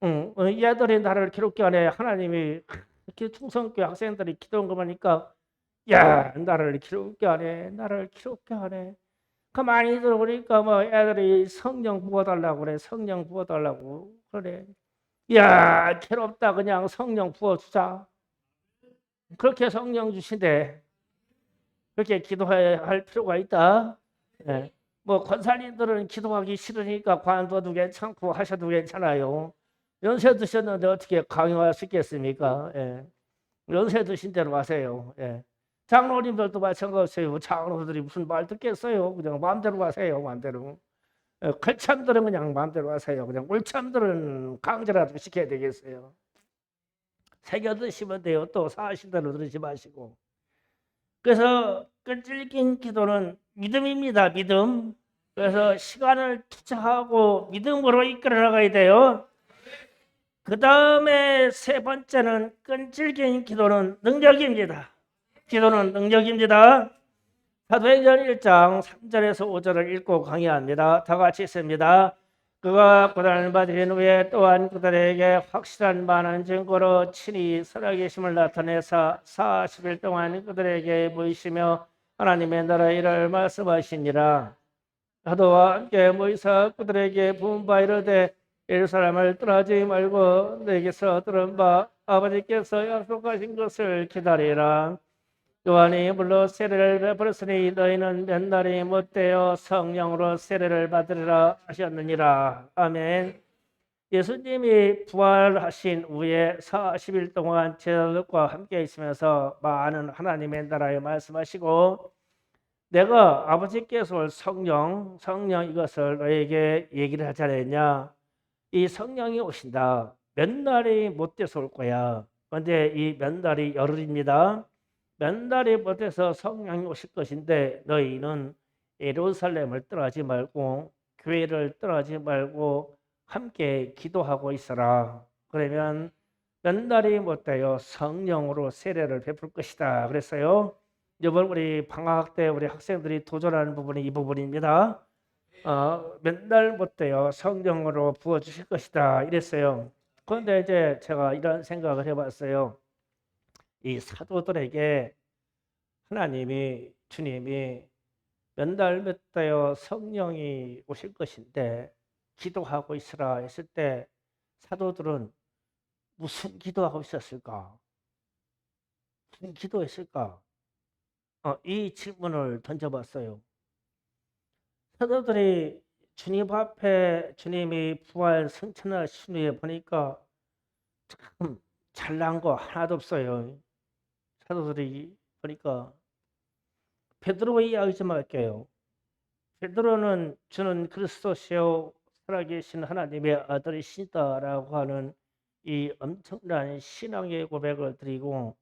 이 애들이 나를 괴롭게 하네. 하나님이 이렇게 충성교회 학생들이 기도한 거 보니까 야 나를 괴롭게 하네. 가만히 들어보니까 뭐 애들이 성령 부어달라고 그래. 성령 부어달라고 그래. 야 괴롭다. 그냥 성령 부어주자. 그렇게 성령 주신대. 그렇게 기도할 필요가 있다. 예. 뭐 권사님들은 기도하기 싫으니까 관둬도 괜찮고 하셔도 괜찮아요. 연세 드셨는데 어떻게 강요할 수 있겠습니까? 예. 연세 드신 대로 하세요. 예. 장로님들도 마찬가지예요. 장로들이 무슨 말 듣겠어요. 그냥 마음대로 하세요. 마음대로. 걸참들은 그냥 마음대로 하세요. 그냥 울참들은 강제라도 시켜야 되겠어요. 새겨 드시면 돼요. 또 사실대로 들으지 마시고. 그래서 끈질긴 기도는 믿음입니다. 믿음. 그래서 시간을 투자하고 믿음으로 이끌어 나가야 돼요. 그 다음에 세 번째는 끈질긴 기도는 능력입니다. 기도는 능력입니다. 사도행전 1장 3절에서 5절을 읽고 강의합니다. 다 같이 있습니다. 그가 고난을 받으신 후에 또한 그들에게 확실한 많은 증거로 친히 살아계심을 나타내사 40일 동안 그들에게 보이시며 하나님의 나라 일을 말씀하시니라. 사도와 함께 모이사 그들에게 부은 바 이르되 예루살렘을 떠나지 말고 내게서 들은 바 아버지께서 약속하신 것을 기다리라. 요한이 물로 세례를 베풀었으니 너희는 몇 날이 못되어 성령으로 세례를 받으리라 하셨느니라. 아멘. 예수님이 부활하신 후에 40일 동안 제자들과 함께 있으면서 많은 하나님의 나라에 말씀하시고 내가 아버지께서 올 성령 이것을 너에게 얘기를 하지 않았냐. 이 성령이 오신다. 몇 날이 못돼서 올 거야. 그런데 이 몇 날이 열흘입니다. 몇 날이 못해서 성령이 오실 것인데 너희는 예루살렘을 떠나지 말고 교회를 떠나지 말고 함께 기도하고 있어라. 그러면 몇 날이 못되어 성령으로 세례를 베풀 것이다. 그랬어요. 이번 우리 방학 때 우리 학생들이 도전하는 부분이 이 부분입니다. 맨날 못돼요. 성령으로 부어주실 것이다 이랬어요. 그런데 이제 제가 이런 생각을 해봤어요. 이 사도들에게 주님이 몇 날 몇 되어 성령이 오실 것인데 기도하고 있으라 했을 때 사도들은 무슨 기도하고 있었을까? 무슨 기도했을까? 이 질문을 던져봤어요. 사도들이 주님 앞에 주님이 부활 승천하신 후에 보니까 참 잘난 거 하나도 없어요. 사도들이 보니까 베드로 이야기 좀 할게요. 베드로는 주는 그리스도시요 살아계신 하나님의 아들이시다라고 하는 이 엄청난 신앙의 고백을 드리고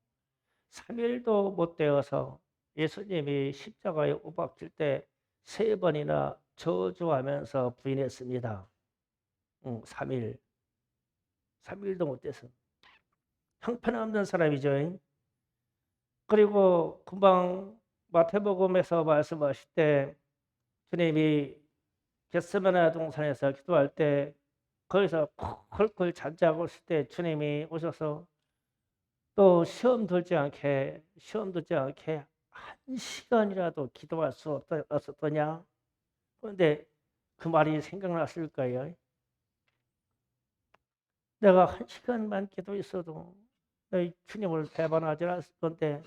3일도 못 되어서 예수님이 십자가에 못 박힐 때 3번이나 저주하면서 부인했습니다. 3일도 못 돼서 형편없는 사람이죠. 그리고 금방 마태복음에서 말씀하실 때 주님이 겟세마네 동산에서 기도할 때 거기서 콜콜 잠자고 있을 때 주님이 오셔서 또 시험 들지 않게 한 시간이라도 기도할 수 없었더냐? 그런데 그 말이 생각났을 거예요. 내가 한 시간만 기도했어도 내 주님을 배반하지 않았을 건데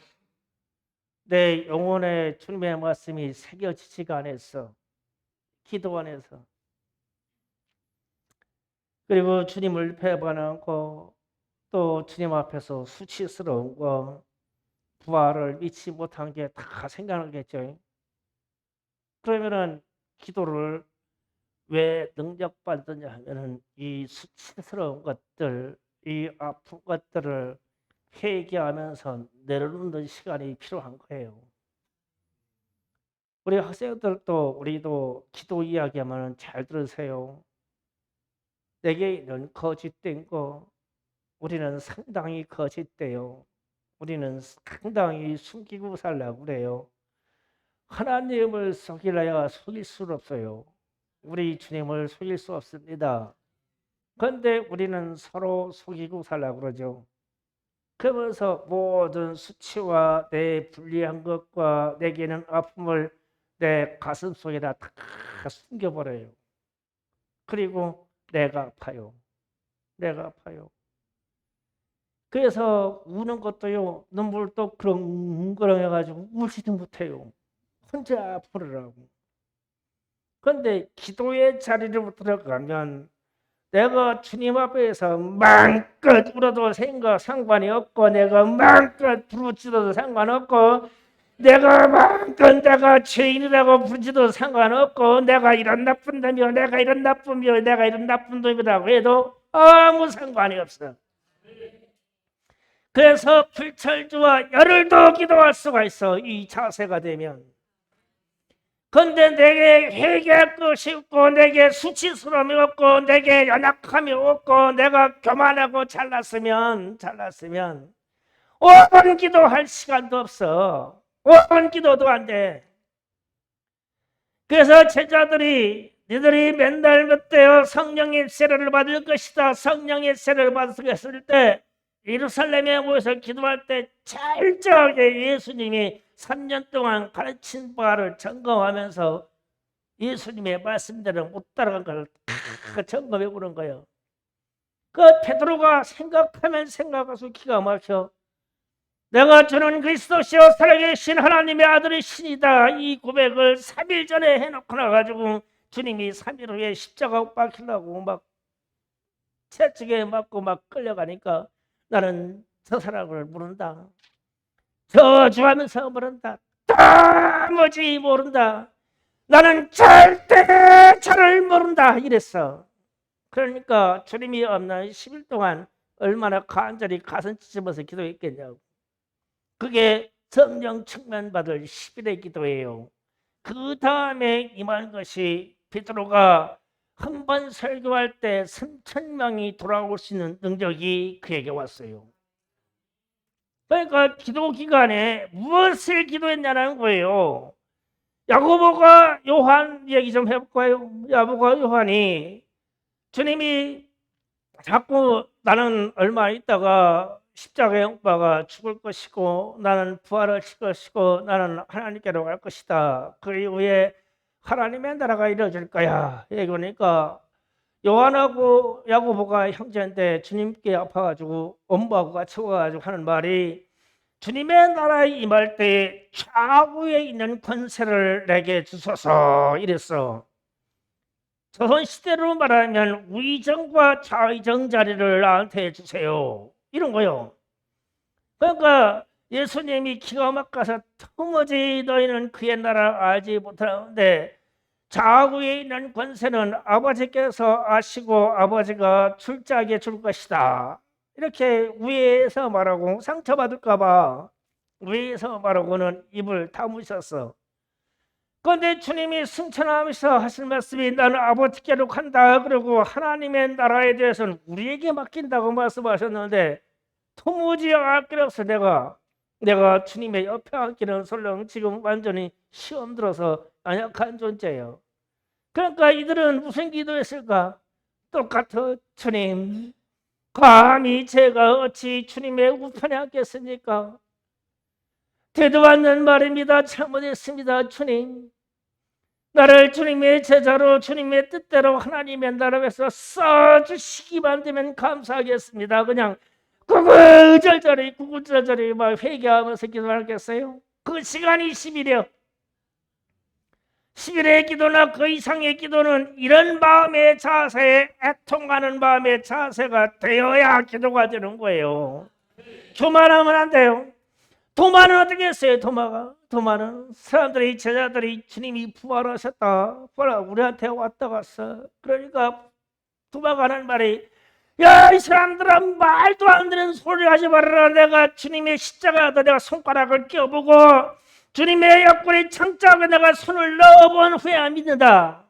내 영혼에 주님의 말씀이 새겨지지가 않았어. 기도 안에서. 그리고 주님을 배반하고 또 주님 앞에서 수치스러운 거 부활을 믿지 못한 게 다 생각나겠죠. 그러면은 기도를 왜 능력받느냐 하면은 이 수치스러운 것들, 이 아픈 것들을 회개하면서 내려놓는 시간이 필요한 거예요. 우리 학생들도 우리도 기도 이야기하면 잘 들으세요. 내게 있는 거짓된 거 우리는 상당히 거짓돼요. 우리는 상당히 숨기고 살려고 그래요. 하나님을 속이려야 속일 수 없어요. 우리 주님을 속일 수 없습니다. 그런데 우리는 서로 속이고 살려고 그러죠. 그러면서 모든 수치와 내 불리한 것과 내게는 아픔을 내 가슴 속에다 다 숨겨버려요. 그리고 내가 아파요. 내가 아파요. 그래서 우는 것도요, 눈물도 그렁그렁해가지고 울지도 못해요. 혼자 아프더라고. 그런데 기도의 자리로 들어가면 내가 주님 앞에서 마음껏 울어도 상관이 없고 내가 마음껏 부르짖어도 상관없고 내가 마음껏 내가 죄인이라고 부르짖어도 상관없고 내가 이런 나쁜 놈이요 내가 이런 나쁨이요 내가 이런 나쁜 놈이라고 해도 아무 상관이 없어. 그래서 불철주와 열흘도 기도할 수가 있어. 이 자세가 되면. 근데 내게 회개할 것이 없고 내게 수치스러움이 없고 내게 연약함이 없고 내가 교만하고 잘났으면 온 기도할 시간도 없어. 온 기도도 안 돼. 그래서 제자들이 너희들이 맨날 그때요 성령의 세례를 받을 것이다. 성령의 세례를 받았을 때 예루살렘에 모여서 기도할 때 철저하게 예수님이 3년 동안 가르친 바를 점검하면서 예수님의 말씀대로 못 따라간 걸 다 점검해 보는 거예요. 그 베드로가 생각할수 기가 막혀. 내가 주는 그리스도시요 살아계신 하나님의 아들의 신이다. 이 고백을 3일 전에 해놓고 나가지고 주님이 3일 후에 십자가 못 박히려고 막 채찍에 맞고 막 끌려가니까 나는 저 사람을 모른다. 저주하면서 모른다. 도무지 모른다. 나는 절대 저를 모른다 이랬어. 그러니까 주님이 없는 10일 동안 얼마나 간절히 가슴 찢으면서 기도했겠냐고. 그게 성령 충만 받을 10일의 기도예요. 그 다음에 임한 것이 베드로가 한 번 설교할 때 3,000명이 돌아올 수 있는 능력이 그에게 왔어요. 그러니까 기도 기간에 무엇을 기도했냐는 거예요. 야고보가 요한 얘기 좀 해볼까요? 야고보가 요한이 주님이 자꾸 나는 얼마 있다가 십자가에 못 박아 죽을 것이고 나는 부활을 시킬 것이고 나는 하나님께로 갈 것이다. 그 이후에 하나님의 나라가 이루어질 거야. 그러니까 요한하고 야고보가 형제인데 주님께 아파가지고 엄마하고 같이 와가지고 하는 말이 주님의 나라에 임할 때 좌우에 있는 권세를 내게 주소서 이랬어. 조선시대로 말하면 위정과 좌의정 자리를 나한테 주세요 이런 거요. 그러니까 예수님이 기가 막혀서 터무지 너희는 그의 나라를 알지 못하는데 좌우에 있는 권세는 아버지께서 아시고 아버지가 출자하게 줄 것이다. 이렇게 위에서 말하고 상처받을까 봐 위에서 말하고는 입을 다무셨어. 그런데 주님이 승천하면서 하신 말씀이 나는 아버지께로 간다. 그리고 하나님의 나라에 대해서는 우리에게 맡긴다고 말씀하셨는데 도무지 아끼려서 내가 주님의 옆에 앉기는 설령 지금 완전히 시험 들어서 연약한 존재예요. 그러니까 이들은 무슨 기도했을까? 똑같아. 주님, 감히 제가 어찌 주님의 우편에 앉겠습니까? 되도 않는 말입니다. 잘못했습니다. 주님, 나를 주님의 제자로 주님의 뜻대로 하나님의 나라에서 써주시기만 되면 감사하겠습니다. 그냥 구구절절히 막 회개하면서 기도하겠어요? 그 시간이 10일이요. 10일의 기도나 그 이상의 기도는 이런 마음의 자세에 애통하는 마음의 자세가 되어야 기도가 되는 거예요. 교만하면 안 돼요. 도마는 어떻게 했어요? 도마는 사람들이 제자들이 주님이 부활하셨다. 우리한테 왔다 갔어. 그러니까 도마가 하는 말이 야, 이 사람들은 말도 안 되는 소리 하지 말아라. 내가 주님의 십자가에다 내가 손가락을 껴보고 주님의 옆구리 창자에 내가 손을 넣어본 후에 안 믿는다.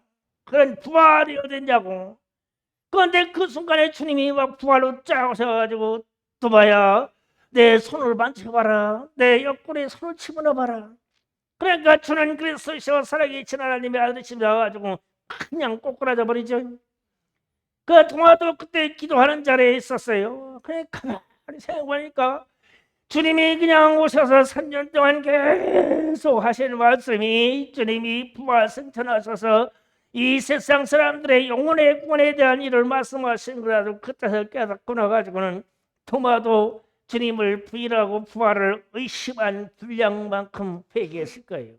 그런 부활이 어딨냐고. 그런데 그 순간에 주님이 막 부활로 쫙 오셔가지고 도마야 내 손을 만져봐라. 내 옆구리에 손을 집어넣어봐라. 그러니까 주는 그리스도시와 살아계신 하나님의 아들이시라 가지고 그냥 꼬꾸라져 버리죠. 그 동화도 그때 기도하는 자리에 있었어요. 그러니까 가만히 생각해보니까 주님이 그냥 오셔서 3년 동안 계속 하시는 말씀이 주님이 부활 승천하셔서 이 세상 사람들의 영혼의 구원에 대한 일을 말씀하신 거라도 그때서 깨닫고 나가지고는 토마도 주님을 부인하고 부활을 의심한 분량만큼 회개했을 거예요.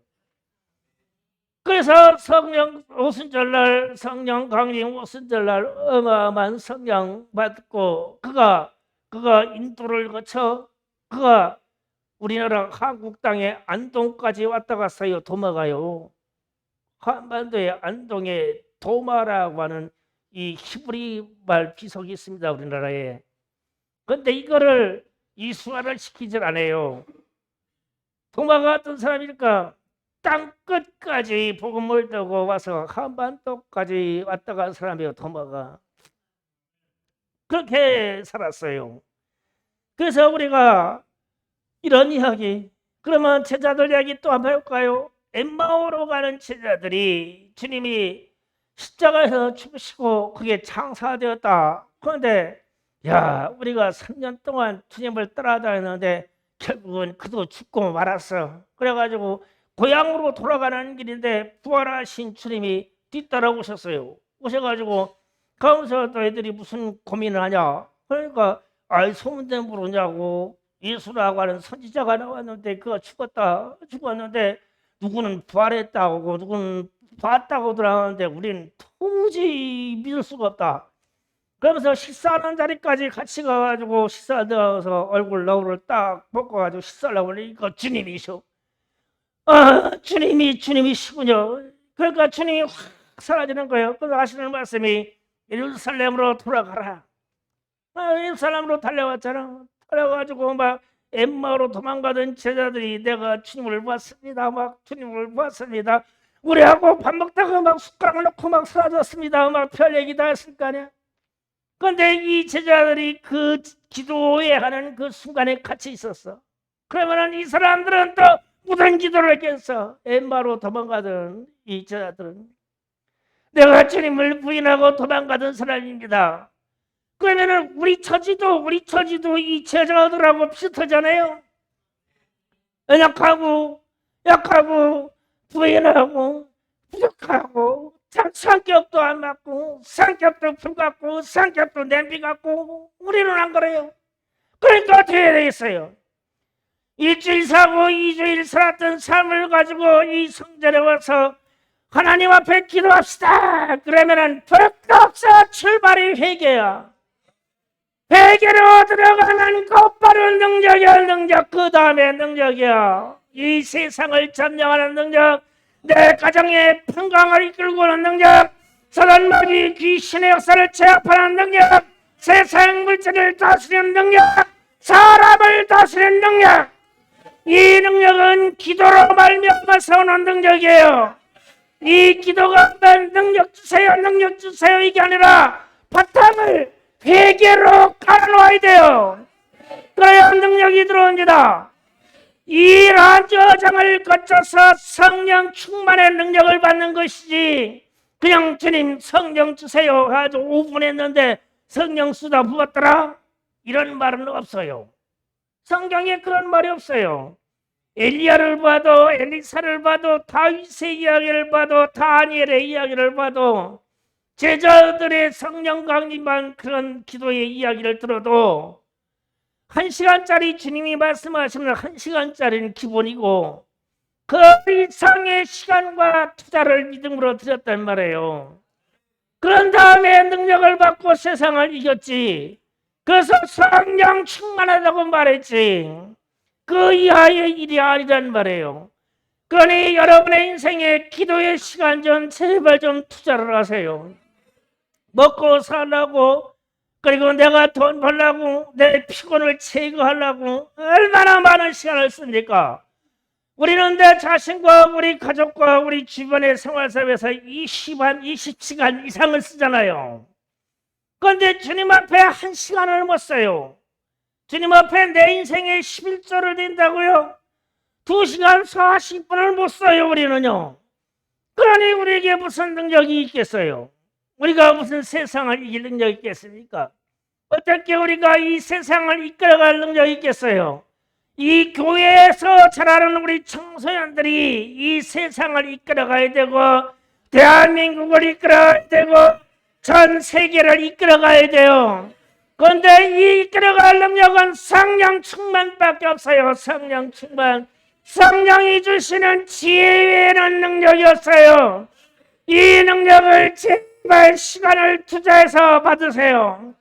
그래서 성령 오순절날 성령 강림 오순절날 어마어마한 성령 받고 그가 인도를 거쳐 그가 우리나라 한국 땅에 안동까지 왔다 갔어요. 도마가요. 한반도의 안동에 도마라고 하는 이 히브리 말 비석이 있습니다. 우리나라에. 그런데 이거를 이수화를 시키질 않아요. 도마가 어떤 사람일까? 땅 끝까지 복음을 들고 와서 한반도까지 왔다 간 사람이에요. 도마가. 그렇게 살았어요. 그래서 우리가 이런 이야기, 그러면 제자들 이야기 또 한번 해볼까요? 엠마오로 가는 제자들이 주님이 십자가에서 죽으시고 그게 창사되었다. 그런데 야, 우리가 3년 동안 주님을 따라다녔는데 결국은 그도 죽고 말았어. 그래가지고 고향으로 돌아가는 길인데 부활하신 주님이 뒤따라오셨어요. 오셔가지고 가면서 너희들이 무슨 고민을 하냐? 그러니까 소문대 물으냐고. 예수라고 하는 선지자가 나왔는데 그가 죽었는데 누구는 부활했다고 누구는 봤다고 들어가는데 우리는 도무지 믿을 수가 없다. 그러면서 식사하는 자리까지 같이 가가지고 식사하면서 얼굴 너울을 딱 벗고가지고 식사를 하니까 주님이셔. 주님이시군요. 그러니까 주님이 확 사라지는 거예요. 그래서 하시는 말씀이 예루살렘으로 돌아가라. 예루살렘으로 달려왔잖아. 달려가지고 막 엠마오로 도망가던 제자들이 내가 주님을 봤습니다. 막 주님을 봤습니다. 우리하고 밥 먹다가 막 숟가락을 놓고 막 사라졌습니다. 막 별 얘기 다 했을 거 아니야. 그런데 이 제자들이 그 기도에 하는 그 순간에 같이 있었어. 그러면은 이 사람들은 또 무슨 기도를 했겠어? 엠마로 도망가던 이 제자들은 내가 주님을 부인하고 도망가던 사람입니다. 그러면은 우리 처지도 이 제자들하고 비슷하잖아요. 약하고 부인하고 부족하고 성격도 안 맞고 성격도 불같고 성격도 냄비 같고 우리는 안 그래요. 그러니까 어떻게 해야 되겠어요? 일주일 사고 2주일 살았던 삶을 가지고 이 성전에 와서 하나님 앞에 기도합시다. 그러면은 벌떡서 출발이 회개야. 회개로 들어가면 곧바로 능력, 그 다음에 능력이야. 이 세상을 점령하는 능력, 내 가정의 평강을 이끌고 오는 능력, 사단마귀 귀신의 역사를 제압하는 능력, 세상 물질을 다스리는 능력, 사람을 다스리는 능력. 이 능력은 기도로 말미암아서 오는 능력이에요. 이 기도가 능력 주세요 이게 아니라 바탕을 회개로 깔아놓아야 돼요. 그래야 능력이 들어옵니다. 이 라저장을 거쳐서 성령 충만의 능력을 받는 것이지 그냥 주님 성령 주세요 아주 5분 했는데 성령 쏟아 부었더라 이런 말은 없어요. 성경에 그런 말이 없어요. 엘리야를 봐도 엘리사를 봐도 다윗의 이야기를 봐도 다니엘의 이야기를 봐도 제자들의 성령 강림한 그런 기도의 이야기를 들어도 1시간짜리 주님이 말씀하시면 1시간짜리는 기본이고 그 이상의 시간과 투자를 믿음으로 드렸단 말이에요. 그런 다음에 능력을 받고 세상을 이겼지. 그래서 성령 충만하다고 말했지. 그 이하의 일이 아니란 말이에요. 그러니 여러분의 인생에 기도의 시간 좀 제발 좀 투자를 하세요. 먹고 살라고 그리고 내가 돈 벌라고 내 피곤을 제거하려고 얼마나 많은 시간을 씁니까? 우리는 내 자신과 우리 가족과 우리 주변의 생활사회에서 20시간 이상을 쓰잖아요. 그런데 주님 앞에 1시간을 못 써요. 주님 앞에 내 인생의 11조를 댄다고요? 2시간 40분을 못 써요 우리는요. 그러니 우리에게 무슨 능력이 있겠어요? 우리가 무슨 세상을 이길 능력이 있겠습니까? 어떻게 우리가 이 세상을 이끌어갈 능력이 있겠어요? 이 교회에서 자라는 우리 청소년들이 이 세상을 이끌어가야 되고 대한민국을 이끌어가야 되고 전 세계를 이끌어가야 돼요. 그런데 이 이끌어갈 능력은 성령 충만밖에 없어요. 성령 충만. 성령이 주시는 지혜 외에는 능력이 없어요. 이 능력을 제발 시간을 투자해서 받으세요.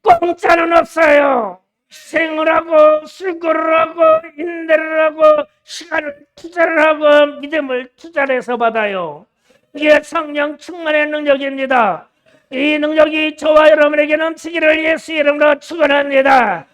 공짜는 없어요. 희생을 하고 술고를 하고 인내를 하고 시간을 투자를 하고 믿음을 투자를 해서 받아요. 이게 성령 충만의 능력입니다. 이 능력이 저와 여러분에게 넘치기를 예수 이름으로 축원합니다.